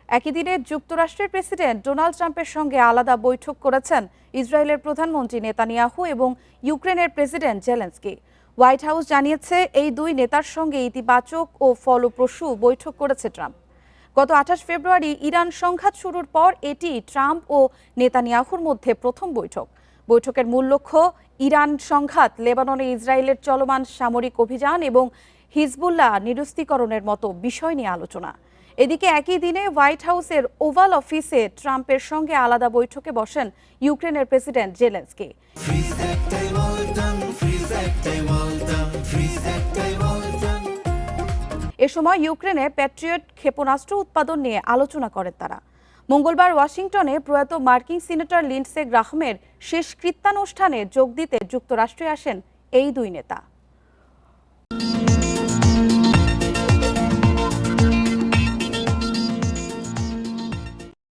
একই দিনে যুক্তরাষ্ট্রের প্রেসিডেন্ট ডোনাল্ড ট্রাম্পের সঙ্গে আলাদা বৈঠক করেছেন ইসরায়েলের প্রধানমন্ত্রী নেতানিয়াহু এবং ইউক্রেনের প্রেসিডেন্ট জেলেনস্কি। হোয়াইট হাউস জানিয়েছে, এই দুই নেতার সঙ্গে ইতিবাচক ও ফলপ্রসূ বৈঠক করেছে ট্রাম্প। গত 28 ফেব্রুয়ারি ইরান সংঘাত শুরুর পর এটি ট্রাম্প ও নেতানিয়াহুর মধ্যে প্রথম বৈঠক। বৈঠকের মূল লক্ষ্য ইরান সংঘাত, লেবাননে ইসরায়েলের চলমান সামরিক অভিযান এবং হিজবুল্লাহ নিরস্ত্রীকরণের মতো বিষয় নিয়ে আলোচনা। এদিকে একই দিনে হোয়াইট হাউসের ওভাল অফিসে ট্রাম্পের সঙ্গে আলাদা বৈঠকে বসেন ইউক্রেনের প্রেসিডেন্ট জেলেনস্কি। এ সময় ইউক্রেনে প্যাট্রিয়ট ক্ষেপণাস্ত্র উৎপাদন নিয়ে আলোচনা করেন তারা। মঙ্গলবার ওয়াশিংটনে প্রয়াত মার্কিন সিনেটর লিন্ডসে গ্রাহামের শেষকৃত্যানুষ্ঠানে যোগ দিতে যুক্তরাষ্ট্রে আসেন এই দুই নেতা।